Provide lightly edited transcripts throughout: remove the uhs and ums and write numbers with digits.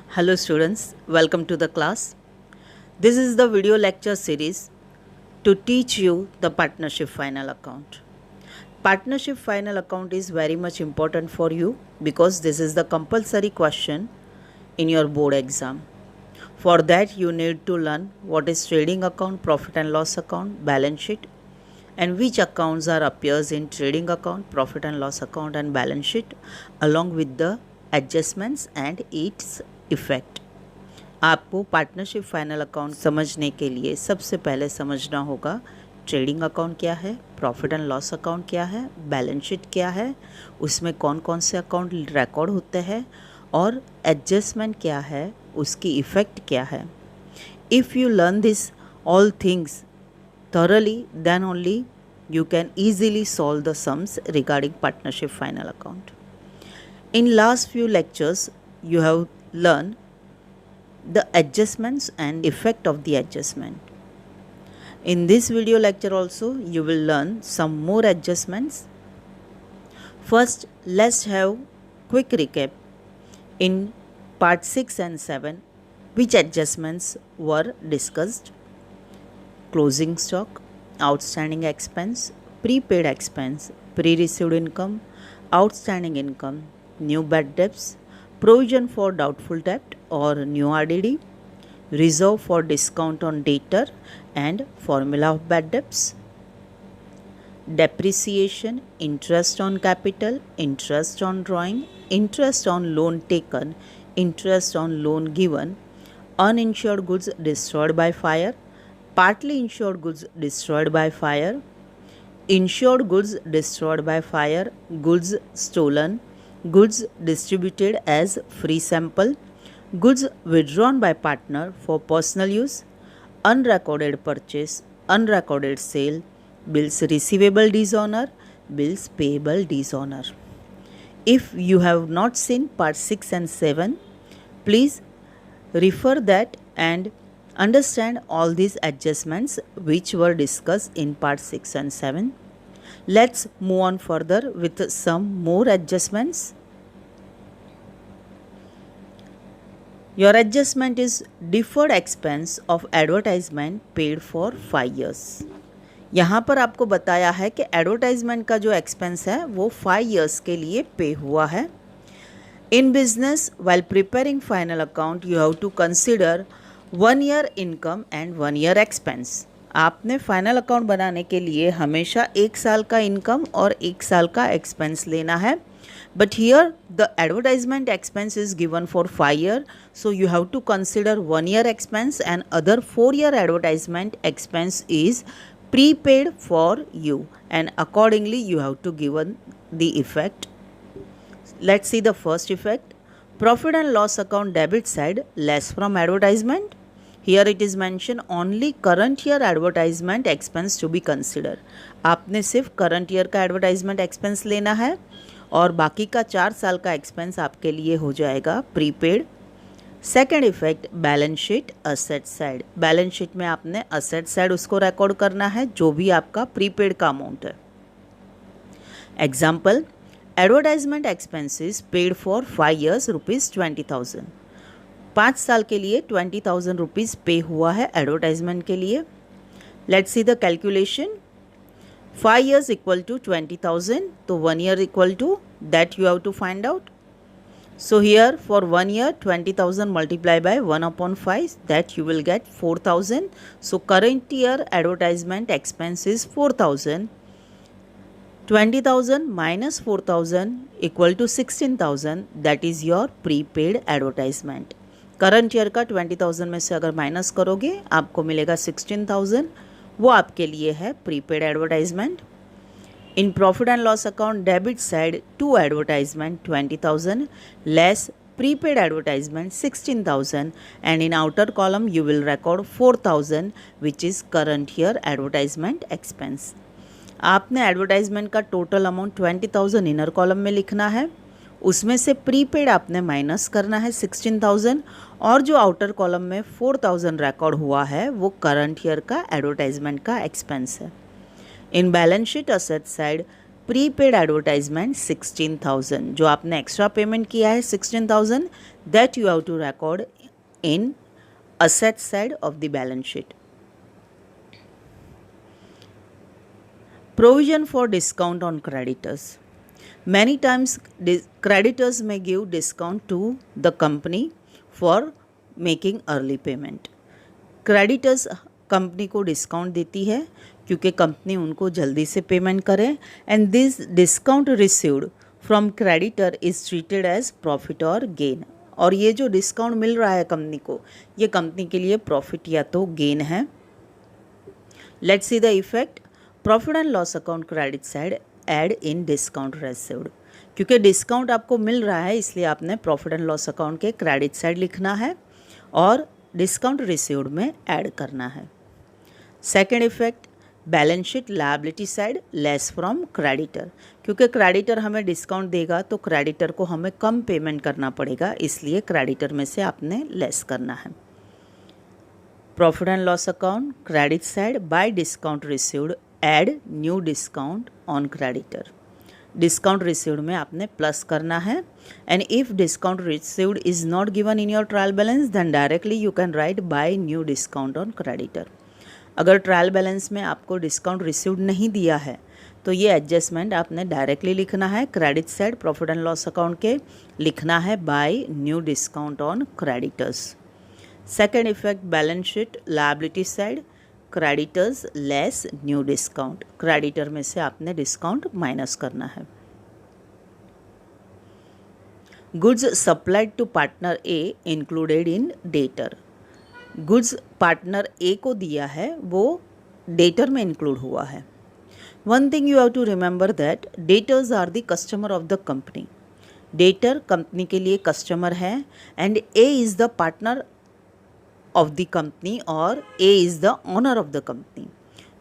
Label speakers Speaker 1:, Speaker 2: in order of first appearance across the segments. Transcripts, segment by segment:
Speaker 1: Hello students, welcome to the class. This is the video lecture series to teach you the partnership final account. Partnership final account is very much important for you because this is the compulsory question in your board exam. For that you need to learn what is trading account, profit and loss account, balance sheet, and which accounts are appears in trading account, profit and loss account and balance sheet along with the adjustments and its effect. आपको partnership final account समझने के लिए सबसे पहले समझना होगा trading account क्या है, प्रॉफिट एंड लॉस अकाउंट क्या है, बैलेंस शीट क्या है, उसमें कौन कौन से अकाउंट रिकॉर्ड होते हैं और एडजस्टमेंट क्या है, उसकी इफ़ेक्ट क्या है। If you learn this all things thoroughly, then only you can easily solve the sums regarding partnership final account. In last few lectures, you have learned the adjustments and effect of the adjustment. In this video lecture also, you will learn some more adjustments. First, let's have quick recap in part 6 and 7, which adjustments were discussed. Closing stock, outstanding expense, prepaid expense, pre-received income, outstanding income, new bad debts, provision for doubtful debt or new RDD, reserve for discount on debtor and formula of bad debts, depreciation, interest on capital, interest on drawing, interest on loan taken, interest on loan given, uninsured goods destroyed by fire, partly insured goods destroyed by fire, insured goods destroyed by fire, goods stolen, goods distributed as free sample, goods withdrawn by partner for personal use, unrecorded purchase, unrecorded sale, bills receivable dishonor, bills payable dishonor. If you have not seen part 6 and 7, please refer that and understand all these adjustments which were discussed in part 6 and 7. Let's move on further with some more adjustments. Your adjustment is deferred expense of advertisement paid for 5 years. यहाँ पर आपको बताया है कि advertisement का जो expense है वो 5 years के लिए पे हुआ है. In business, while preparing final account, you have to consider 1 year income and 1 year expense. आपने फाइनल अकाउंट बनाने के लिए हमेशा 1 साल का इनकम और 1 साल का एक्सपेंस लेना है. But here the advertisement expense is given for 5 year, so you have to consider 1 year expense and other 4 year advertisement expense is prepaid for you, and accordingly you have to given the effect. Let's see the first effect. Profit and loss account debit side less from advertisement. Here it is mentioned only current year advertisement expense to be considered. आपने सिर्फ current year का advertisement expense लेना है और बाकी का 4 साल का expense आपके लिए हो जाएगा prepaid. Second effect balance sheet asset side. Balance sheet में आपने असेट साइड उसको रिकॉर्ड करना है जो भी आपका प्रीपेड का अमाउंट है. Example, advertisement expenses paid for 5 years ₹20,000. 5 साल के लिए 20,000 रुपीज़ पे हुआ है एडवर्टाइजमेंट के लिए. Let's see the calculation. 5 years equal to 20,000, तो 1 year equal to that you have to find out. So here for 1 year 20,000 multiplied by 1/5, that you will get 4,000. So current year advertisement expense is 4,000. 20,000 minus 4,000 equal to 16,000. That is your prepaid advertisement. Current year का 20,000 में से अगर minus करोगे आपको मिलेगा 16,000. वो आपके लिए है prepaid advertisement. In profit and loss account debit side, to advertisement 20,000 less prepaid advertisement 16,000, and in outer column you will record 4,000 which is current year advertisement expense. आपने एडवर्टाइजमेंट का टोटल अमाउंट 20,000 इनर कॉलम में लिखना है, उसमें से prepaid आपने minus करना है 16,000 और जो आउटर कॉलम में 4,000 रिकॉर्ड हुआ है वो करंट ईयर का एडवर्टाइजमेंट का एक्सपेंस है. In balance sheet asset side, prepaid advertisement 16,000, जो आपने एक्स्ट्रा पेमेंट किया है 16,000, that you have to record in asset side of the balance sheet. Provision for discount on creditors. Many times creditors may give discount to the company for making early payment. Creditors company को discount देती है क्योंकि company उनको जल्दी से payment करे, and this discount received from creditor is treated as profit और gain. और ये जो डिस्काउंट मिल रहा है कंपनी को, ये कंपनी के लिए प्रॉफिट या तो गेन है. Let's see the effect. Profit and loss account credit side add in discount received. क्योंकि डिस्काउंट आपको मिल रहा है इसलिए आपने प्रॉफिट एंड लॉस अकाउंट के क्रेडिट साइड लिखना है और डिस्काउंट रिसीव्ड में ऐड करना है. Second effect, balance sheet liability side less from creditor. क्योंकि क्रेडिटर हमें डिस्काउंट देगा तो क्रेडिटर को हमें कम पेमेंट करना पड़ेगा, इसलिए क्रेडिटर में से आपने लेस करना है. Profit and loss account credit side by discount received add new discount on creditor. Discount received में आपने प्लस करना है, and if discount received is not given in your trial balance then directly you can write by new discount on creditor. अगर trial balance में आपको discount received नहीं दिया है तो ये एडजस्टमेंट आपने डायरेक्टली लिखना है. Credit side profit and loss account के लिखना है by new discount on creditors. Second effect, balance sheet liability side creditors less new discount. Creditor में से आपने डिस्काउंट माइनस करना है. Goods supplied to partner A included in debtor. Goods partner A को दिया है वो डेटर में इंक्लूड हुआ है. One thing you have to remember that debtors are the customer of the company. Debtor company के लिए कस्टमर है and A is the partner of the company और A is the owner of the company.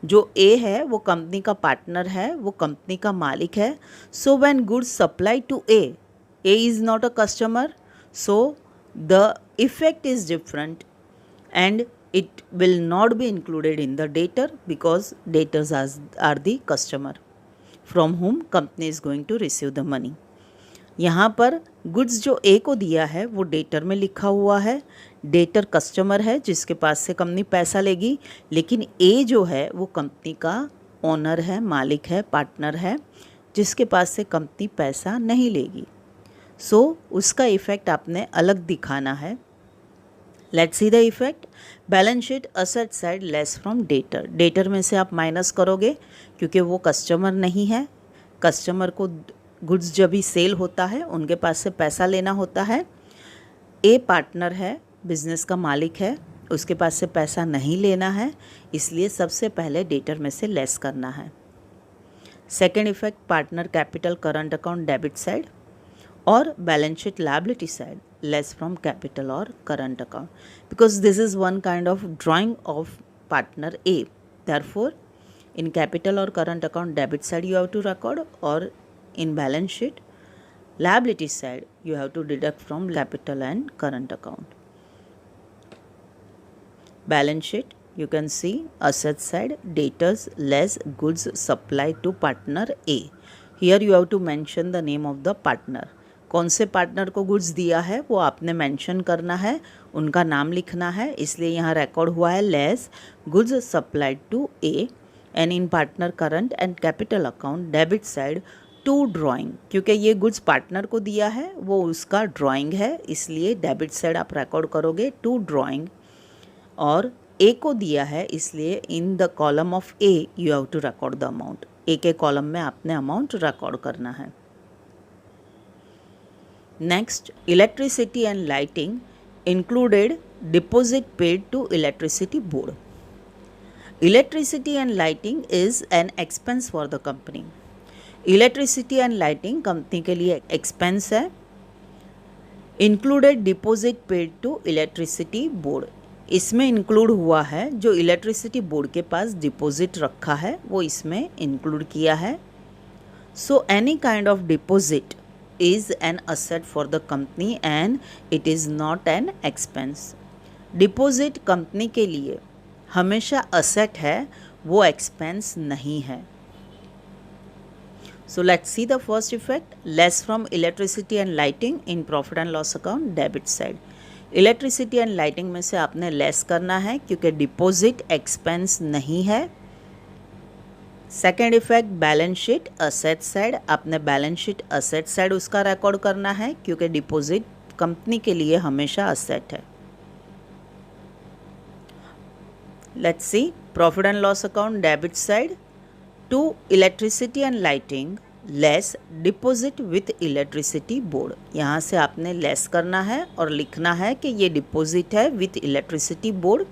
Speaker 1: जो A है वो company का partner है, वो कंपनी का मालिक है. So when goods supply to A is not a customer, so the effect is different and it will not be included in the debtor because debtors are the customer from whom company is going to receive the money. यहाँ पर goods जो ए को दिया है वो debtor में लिखा हुआ है. डेटर कस्टमर है जिसके पास से कंपनी पैसा लेगी, लेकिन ए जो है वो कंपनी का ओनर है, मालिक है, पार्टनर है, जिसके पास से कंपनी पैसा नहीं लेगी. सो उसका इफ़ेक्ट आपने अलग दिखाना है. Let's see the effect. Balance sheet asset side less from debtor. Debtor में से आप माइनस करोगे क्योंकि वो कस्टमर नहीं है. कस्टमर को गुड्स जब भी सेल होता है उनके पास से पैसा लेना होता है. ए पार्टनर है, बिजनेस का मालिक है, उसके पास से पैसा नहीं लेना है, इसलिए सबसे पहले डेटर में से लेस करना है. Second effect, partner capital current account debit side और balance sheet liability side less from capital or current account, because this is one kind of drawing of partner A. Therefore in capital or current account debit side you have to record, or in balance sheet liability side you have to deduct from capital and current account. Balance sheet you can see asset side debtors less goods supplied to partner A. Here you have to mention the name of the partner. कौन से partner को goods दिया है वो आपने mention करना है, उनका नाम लिखना है, इसलिए यहाँ रिकॉर्ड हुआ है less goods supplied to A. And in partner current and capital account debit side to drawing. क्योंकि ये गुड्स पार्टनर को दिया है वो उसका ड्राइंग है, इसलिए डेबिट साइड आप रिकॉर्ड करोगे टू ड्राइंग. और ए को दिया है इसलिए in the column of A you have to record the amount. A के कॉलम में आपने अमाउंट रिकॉर्ड करना है. Next, electricity and lighting included deposit paid to electricity board. Electricity and lighting is an expense for the company. Electricity and lighting company के लिए expense है. Included deposit paid to electricity board. इसमें include हुआ है जो electricity board के पास deposit रखा है वो इसमें इंक्लूड किया है. So any kind of deposit is an asset for the company and it is not an expense. Deposit company के लिए हमेशा असेट है, वो एक्सपेंस नहीं है. So let's see the first effect, less from electricity and lighting in profit and loss account debit side. Electricity and lighting में से आपने लेस करना है क्योंकि डिपॉजिट एक्सपेंस नहीं है। Second effect, balance sheet asset side, आपने बैलेंस शीट असेट साइड उसका रिकॉर्ड करना है क्योंकि डिपॉजिट कंपनी के लिए हमेशा असेट है। Let's see profit and loss account debit side, to electricity and lighting less deposit with electricity board. यहाँ से आपने लेस करना है और लिखना है कि ये डिपॉजिट है with electricity board.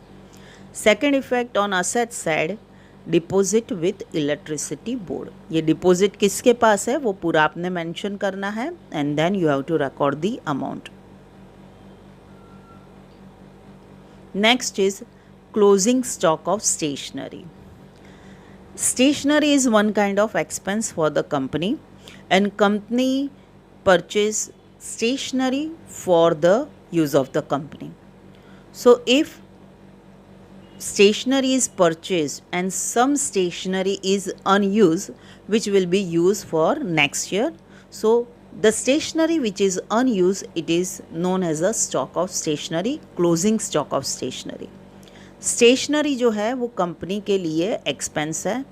Speaker 1: Second effect on asset side, deposit with electricity board, ये डिपॉजिट किसके पास है वो पूरा आपने मेंशन करना है and then you have to record the amount. Next is closing stock of stationery. Stationery is one kind of expense for the company, and company purchase stationery for the use of the company. So if stationery is purchased and some stationery is unused which will be used for next year, so the stationery which is unused, it is known as a stock of stationery, closing stock of stationery. Stationery जो है वो company के लिए expense है।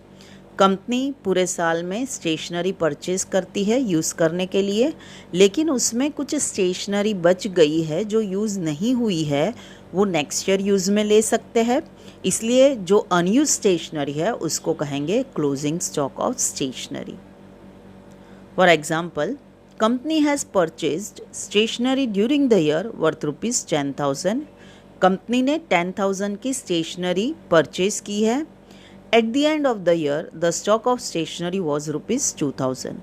Speaker 1: Company पूरे साल में stationery purchase करती है यूज़ करने के लिए, लेकिन उसमें कुछ स्टेशनरी बच गई है जो यूज़ नहीं हुई है, वो नेक्स्ट ईयर यूज़ में ले सकते हैं। इसलिए जो अनयूज स्टेशनरी है उसको कहेंगे closing stock of stationery. For example, company has purchased stationery during the year worth ₹10,000। Company ने 10,000 की स्टेशनरी परचेज की है। At the end of the year the stock of stationery was ₹2,000।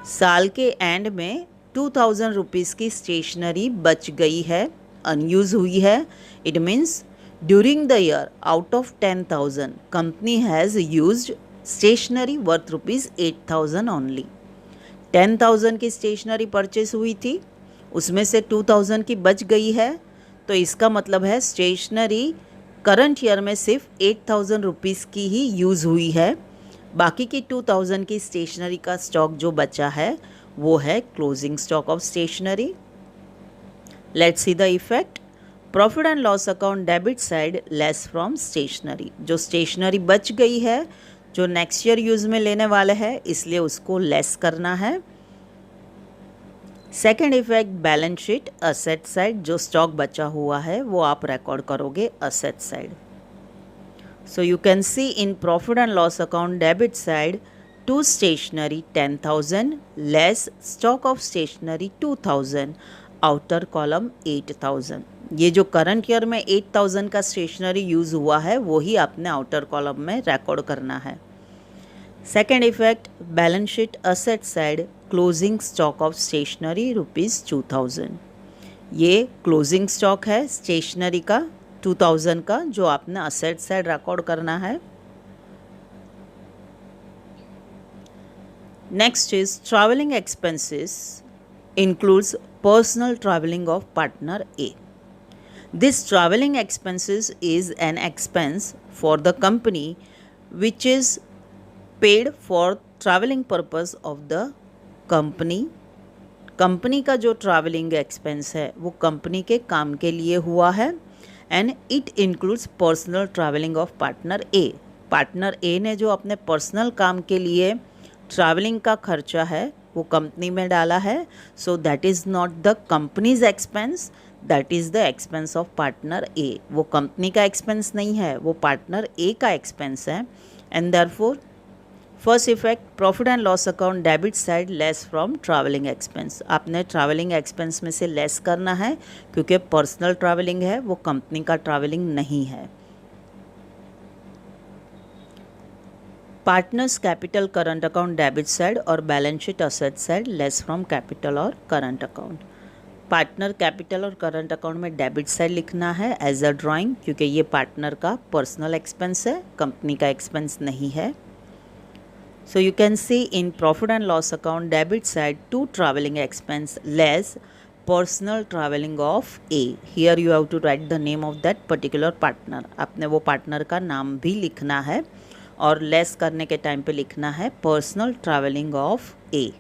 Speaker 1: साल के एंड में 2,000 रुपीज़ की स्टेशनरी बच गई है, अनयूज हुई है। It means during the year out of 10,000 company has used stationery worth ₹8,000 only. 10,000 की स्टेशनरी परचेज हुई थी, उसमें से 2,000 की बच गई है, तो इसका मतलब है स्टेशनरी करंट ईयर में सिर्फ 8,000 रुपीज़ की ही यूज़ हुई है। बाकी की 2,000 की स्टेशनरी का स्टॉक जो बचा है वो है closing stock of stationery. Let's see the effect, profit and loss account debit side less from stationery, जो स्टेशनरी बच गई है जो नेक्स्ट ईयर यूज़ में लेने वाले हैं इसलिए उसको लेस करना है। Second effect, balance sheet asset side, जो स्टॉक बचा हुआ है वो आप रिकॉर्ड करोगे asset side. So you can see in profit and loss account debit side, to stationery 10,000 less stock of stationery 2,000, outer column 8,000। ये जो करंट ईयर में 8,000 का स्टेशनरी यूज़ हुआ है वही आपने आउटर कॉलम में रिकॉर्ड करना है। Second effect, balance sheet asset side, closing stock of stationery ₹2,000। ये क्लोजिंग स्टॉक है स्टेशनरी का 2,000 का जो आपने असेट साइड रिकॉर्ड करना है। Next is travelling expenses includes personal traveling of partner A. This traveling expenses is an expense for the company which is paid for traveling purpose of the company. Company का जो travelling expense है वो company के काम के लिए हुआ है and it includes personal travelling of partner A. Partner A ने जो अपने पर्सनल काम के लिए ट्रैवलिंग का खर्चा है वो कंपनी में डाला है, so that is not the company's expense, that is the expense of partner A. वो कंपनी का एक्सपेंस नहीं है, वो पार्टनर ए का एक्सपेंस है। And therefore first effect, profit and loss account debit side less from travelling expense, आपने travelling expense में से लेस करना है क्योंकि पर्सनल ट्रैवलिंग है, वो कंपनी का ट्रैवलिंग नहीं है। Partner's capital current account debit side और balance sheet asset side less from capital और करंट अकाउंट। पार्टनर कैपिटल और करंट अकाउंट में डेबिट साइड लिखना है एज अ ड्राइंग क्योंकि ये पार्टनर का पर्सनल एक्सपेंस है, कंपनी का एक्सपेंस नहीं है। So you can see in profit and loss account debit side, to travelling expense less personal travelling of A. Here you have to right the name of that particular partner, आपने वो partner का नाम भी लिखना है और less करने के टाइम पे लिखना है personal travelling of A,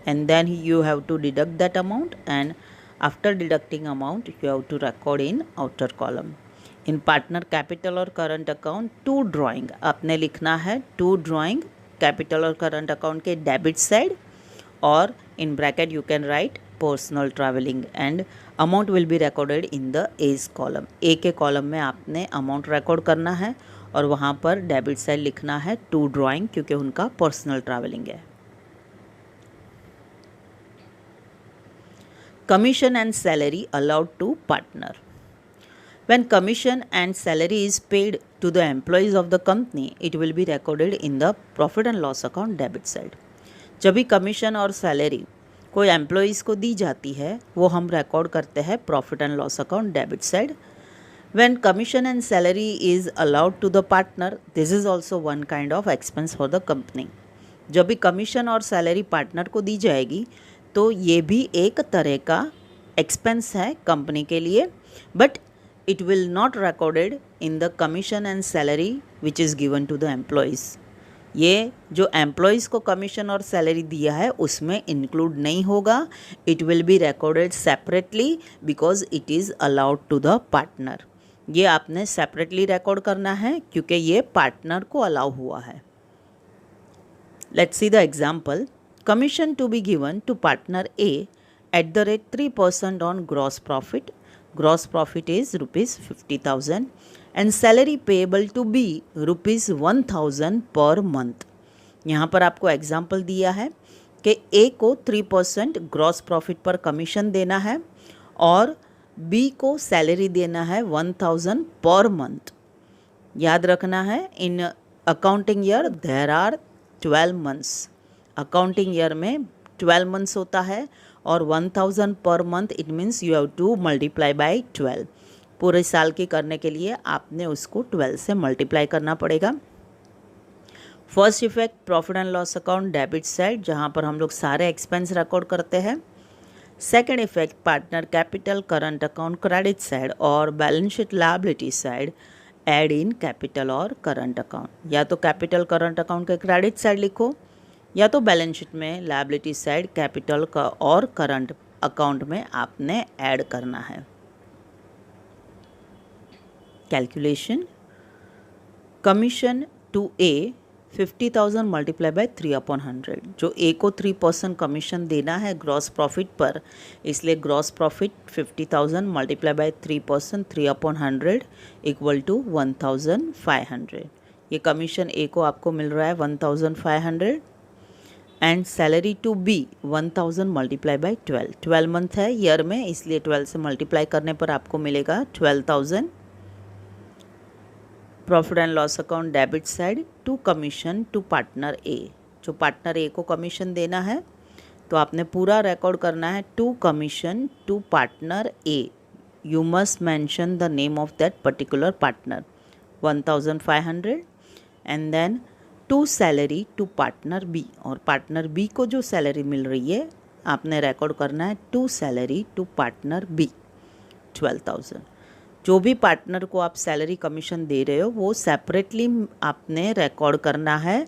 Speaker 1: and then you have to deduct that amount, and after deducting amount you have to record in outer column. In partner capital और current account to drawing आपने लिखना है to drawing capital और current account के debit side, और in bracket you can write personal traveling and amount will be recorded in the A's column. A के column में आपने amount record करना है और वहाँ पर debit side लिखना है to drawing क्योंकि उनका personal traveling है. Commission and salary allowed to partner. When commission and salary is paid to the employees of the company, it will be recorded in the profit and loss account debit side. जब भी commission और salary कोई employees को दी जाती है वो हम record करते हैं profit and loss account debit side. When commission and salary is allowed to the partner, this is also one kind of expense for the company. जब भी कमीशन और सैलरी पार्टनर को दी जाएगी तो ये भी एक तरह का एक्सपेंस है कंपनी के लिए, but it will not recorded in the commission and salary which is given to the employees. ये जो एम्प्लॉयज़ को कमीशन और सैलरी दिया है उसमें इंक्लूड नहीं होगा. It will be recorded separately because it is allowed to the partner. ये आपने सेपरेटली रिकॉर्ड करना है क्योंकि ये पार्टनर को अलाउ हुआ है. Let's see the example. Commission to be given to partner A at the rate 3% on gross profit. Gross profit is rupees 50,000 and salary payable to B rupees 1,000 per month. यहाँ पर आपको example दिया है कि A को 3% gross profit पर commission देना है और B को सैलरी देना है 1,000 पर मंथ. याद रखना है in accounting year there are 12 months. Accounting year में 12 मंथ्स होता है और 1,000 per month it means you have to multiply by 12. पूरे साल की करने के लिए आपने उसको 12 से मल्टीप्लाई करना पड़ेगा. First effect profit and loss account debit side जहाँ पर हम लोग सारे एक्सपेंस रिकॉर्ड करते हैं. Second effect partner capital current account credit side और balance sheet liability side add in capital और करंट अकाउंट. या तो कैपिटल करंट अकाउंट के क्रेडिट साइड लिखो या तो बैलेंस शीट में लायबिलिटी साइड कैपिटल का और करंट अकाउंट में आपने ऐड करना है. Calculation. Commission to A 50,000 multiply bye 3/100. जो ए को 3% कमीशन देना है ग्रॉस प्रॉफिट पर, इसलिए gross profit 50,000 multiply by 3% 3/100 equal to 1,500. ये कमीशन ए को आपको मिल रहा है 1,500 and salary to be 1,000 multiply by 12. 12 month है ईयर में इसलिए 12 से मल्टीप्लाई करने पर आपको मिलेगा 12,000. Profit and loss account debit side to commission to partner A. जो पार्टनर ए को कमीशन देना है तो आपने पूरा रिकॉर्ड करना है to commission to partner A. You must mention the name of that particular partner 1,500 and then to salary to partner B. और पार्टनर बी को जो सैलरी मिल रही है आपने रिकॉर्ड करना है to salary to partner B 12,000. जो भी पार्टनर को आप सैलरी कमीशन दे रहे हो वो सेपरेटली आपने रिकॉर्ड करना है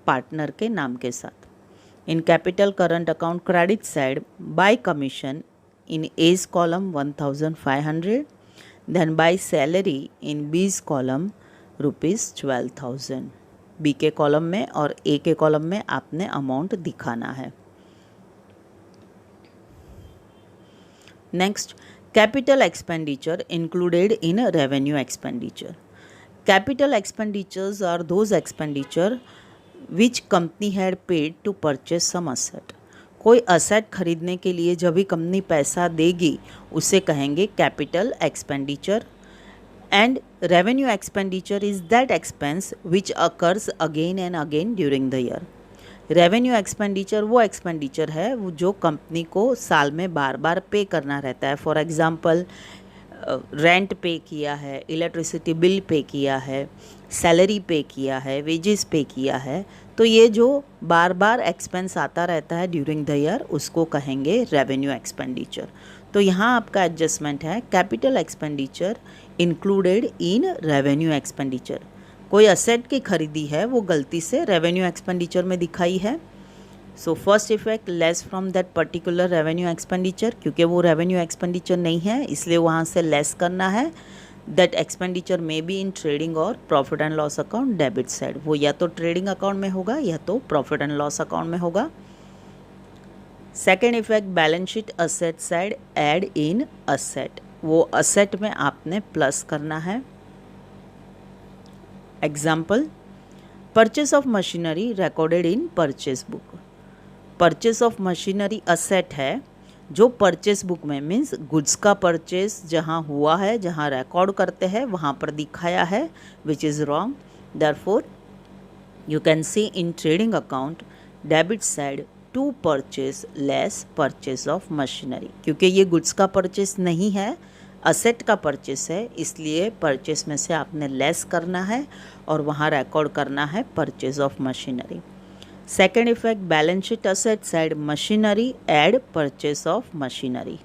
Speaker 1: पार्टनर के नाम के साथ. In capital current account credit side by commission in A's column 1,500 then by salary in B's column rupees 12,000. B के कॉलम में और ए के कॉलम में आपने अमाउंट दिखाना है. Next capital expenditure included in revenue expenditure. Capital expenditures are those expenditure which company had paid to purchase some asset. कोई asset खरीदने के लिए जब भी कंपनी पैसा देगी उसे कहेंगे capital expenditure. And revenue expenditure is that expense which occurs again and again during the year. Revenue expenditure वो एक्सपेंडिचर है वो जो कंपनी को साल में बार बार पे करना रहता है. फॉर एग्जांपल रेंट पे किया है, इलेक्ट्रिसिटी बिल पे किया है, सैलरी पे किया है, वेजेस पे किया है, तो ये जो बार बार एक्सपेंस आता रहता है ड्यूरिंग द ईयर उसको कहेंगे रेवेन्यू एक्सपेंडिचर. तो यहाँ आपका एडजस्टमेंट है capital expenditure included in revenue expenditure. कोई असेट की खरीदी है वो गलती से रेवेन्यू एक्सपेंडिचर में दिखाई है। So first effect less from that particular revenue expenditure, क्योंकि वो रेवेन्यू एक्सपेंडिचर नहीं है इसलिए वहाँ से लेस करना है। That expenditure may be in trading और profit and loss account debit side, वो या तो ट्रेडिंग अकाउंट में होगा या तो प्रॉफिट एंड लॉस अकाउंट में होगा। Second effect balance sheet asset side add in asset, वो असेट में आपने प्लस करना है। Example, purchase of machinery recorded in purchase book. Purchase of machinery asset है जो परचेस बुक में, मीन्स गुड्स का परचेस जहाँ हुआ है, जहाँ रिकॉर्ड करते हैं वहाँ पर दिखाया है, which is wrong. Therefore you can see in trading account debit side to purchase less purchase of machinery, क्योंकि ये गुड्स का परचेस नहीं है, असेट का परचेस है, इसलिए परचेस में से आपने लेस करना है और वहाँ रिकॉर्ड करना है purchase of machinery. Second effect balance sheet asset side machinery add purchase of machinery,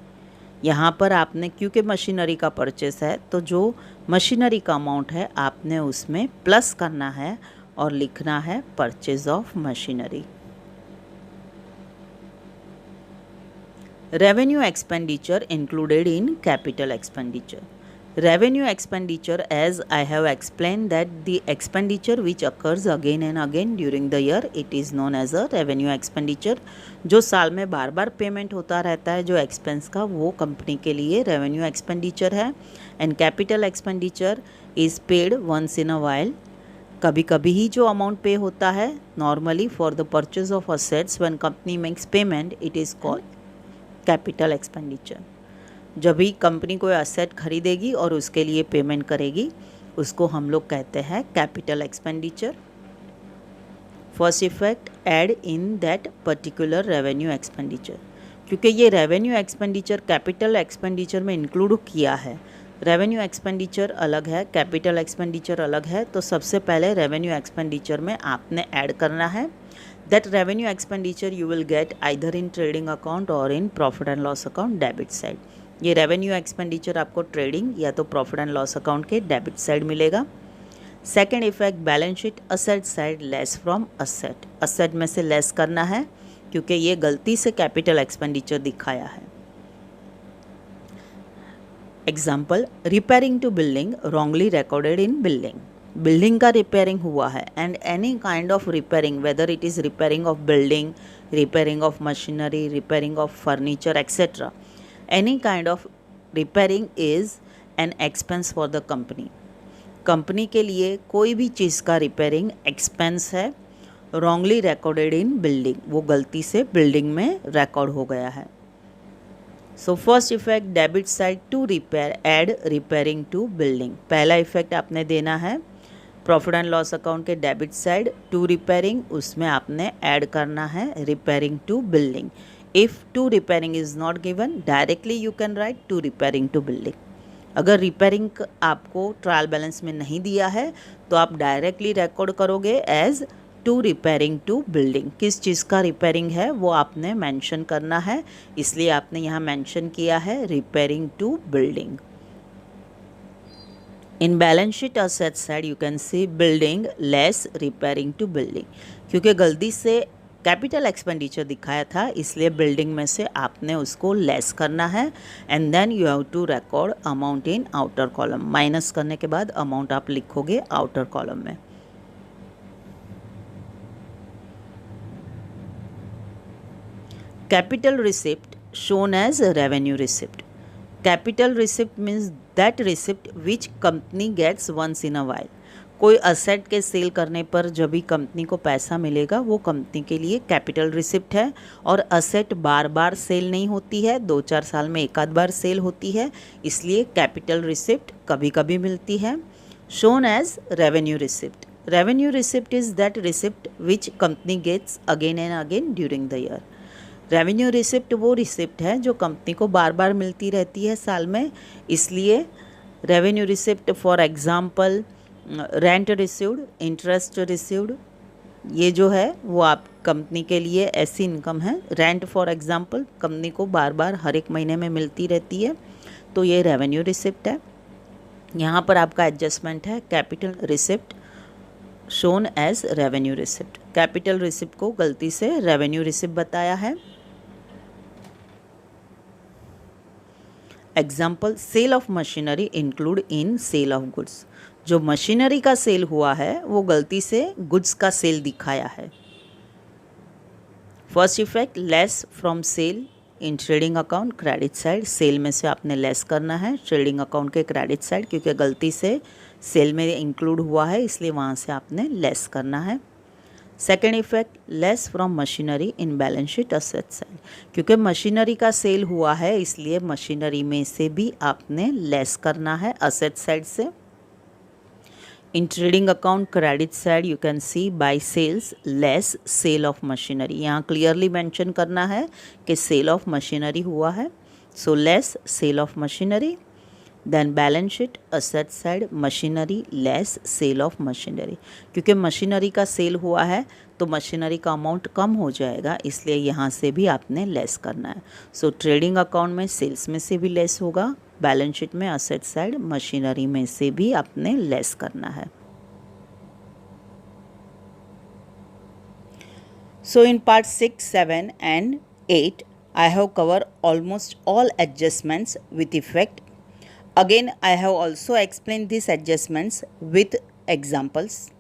Speaker 1: यहाँ पर आपने क्योंकि मशीनरी का परचेस है तो जो मशीनरी का अमाउंट है आपने उसमें प्लस करना है और लिखना है purchase of machinery. Revenue expenditure included in capital expenditure. Revenue expenditure, as I have explained, that the expenditure which occurs again and again during the year, it is known as a revenue expenditure। जो साल में बार बार payment होता रहता है जो expense का, वो company के लिए रेवेन्यू एक्सपेंडिचर है। And capital expenditure is paid once in a while, कभी कभी ही जो अमाउंट पे होता है। Normally for the purchase of assets when company makes payment it is called capital expenditure. जब भी कंपनी कोई असेट खरीदेगी और उसके लिए पेमेंट करेगी उसको हम लोग कहते हैं capital expenditure. First effect add in that particular revenue expenditure, क्योंकि ये रेवेन्यू एक्सपेंडिचर कैपिटल एक्सपेंडिचर में इंक्लूड किया है। रेवेन्यू एक्सपेंडिचर अलग है, कैपिटल एक्सपेंडिचर अलग है, तो सबसे पहले रेवेन्यू एक्सपेंडिचर में आपने ऐड करना है। That revenue expenditure you will get either in trading account और in profit and loss account debit side. ये रेवेन्यू एक्सपेंडिचर आपको ट्रेडिंग या तो प्रॉफिट एंड लॉस अकाउंट के डेबिट साइड मिलेगा। Second effect balance sheet asset side less from asset, asset में से less करना है क्योंकि ये गलती से कैपिटल एक्सपेंडिचर दिखाया है। Example, repairing to building wrongly recorded in building. Building का रिपेयरिंग हुआ है and any kind of repairing, whether it is repairing of building, repairing of machinery, repairing of furniture etcetera, any kind of repairing is an expense for the company। Company के लिए कोई भी चीज़ का repairing expense है। wrongly recorded in building, वो गलती से building में रिकॉर्ड हो गया है। So first effect debit side to repair add repairing to building, पहला इफेक्ट आपने देना है प्रॉफिट एंड लॉस अकाउंट के डेबिट साइड टू रिपेयरिंग, उसमें आपने ऐड करना है repairing to building. If to repairing is not given, directly you can write to repairing to building। अगर रिपेयरिंग आपको ट्रायल बैलेंस में नहीं दिया है तो आप डायरेक्टली रिकॉर्ड करोगे as to repairing to building. किस चीज़ का रिपेयरिंग है वो आपने मेंशन करना है, इसलिए आपने यहाँ मेंशन किया है repairing to building. In balance sheet asset side you can see building less repairing to building, क्योंकि गलती से कैपिटल एक्सपेंडिचर दिखाया था इसलिए बिल्डिंग में से आपने उसको लेस करना है। And then you have to record amount in outer column, minus करने के बाद अमाउंट आप लिखोगे आउटर कॉलम में। Capital receipt shown as revenue receipt. Capital receipt means that receipt which company gets once in a while. कोई asset के sale करने पर जब भी कंपनी को पैसा मिलेगा वो कंपनी के लिए कैपिटल रिसिप्ट है। और असेट बार बार सेल नहीं होती है, 2-4 साल में एक आध बार सेल होती है, इसलिए कैपिटल रिसिप्ट कभी कभी मिलती है। Shown as revenue receipt. Revenue receipt is that receipt which company gets again and again during the year. Revenue receipt वो रिसिप्ट है जो कंपनी को बार बार मिलती रहती है साल में, इसलिए revenue receipt for example rent received, interest received, ये जो है वो आप कंपनी के लिए ऐसी इनकम है। रेंट फॉर एग्जांपल कंपनी को बार बार हर एक महीने में मिलती रहती है, तो ये रेवेन्यू रिसिप्ट है। यहाँ पर आपका एडजस्टमेंट है capital receipt shown as revenue receipt. Capital receipt को गलती से रेवेन्यू रिसिप्ट बताया है. Example, sale of machinery include in sale of goods. जो मशीनरी का सेल हुआ है वो गलती से गुड्स का सेल दिखाया है. First effect, less from sale in trading account, credit side. Sale में से आपने लेस करना है ट्रेडिंग अकाउंट के क्रेडिट साइड, क्योंकि गलती से सेल में इंक्लूड हुआ है इसलिए वहाँ से आपने लेस करना है. Second effect, less from machinery in balance sheet asset side. क्योंकि मशीनरी का सेल हुआ है इसलिए मशीनरी में से भी आपने लेस करना है असेट साइड से. In trading account credit side you can see by sales less sale of machinery. यहाँ क्लियरली मेंशन करना है कि सेल ऑफ मशीनरी हुआ है, so less sale of machinery. Then balance sheet asset side machinery less sale of machinery. क्योंकि machinery का sale हुआ है तो मशीनरी का अमाउंट कम हो जाएगा इसलिए यहाँ से भी आपने लेस करना है. सो ट्रेडिंग अकाउंट में सेल्स में से भी लेस होगा, बैलेंस शीट में असेट साइड मशीनरी में से भी आपने लेस करना है. सो in part 6, 7 and 8 I have covered almost all adjustments with effect. Again, I have also explained these adjustments with examples.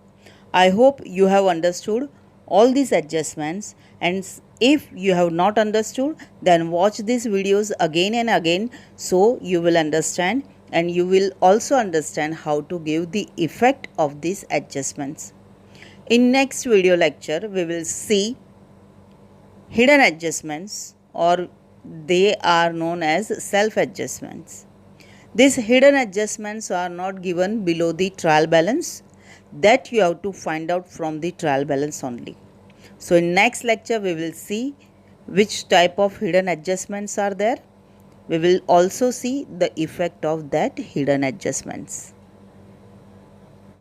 Speaker 1: I hope you have understood all these adjustments, and if you have not understood, then watch these videos again and again so you will understand, and you will also understand how to give the effect of these adjustments. In next video lecture, we will see hidden adjustments, or they are known as self adjustments. These hidden adjustments are not given below the trial balance, that you have to find out from the trial balance only. So in next lecture we will see which type of hidden adjustments are there. We will also see the effect of that hidden adjustments.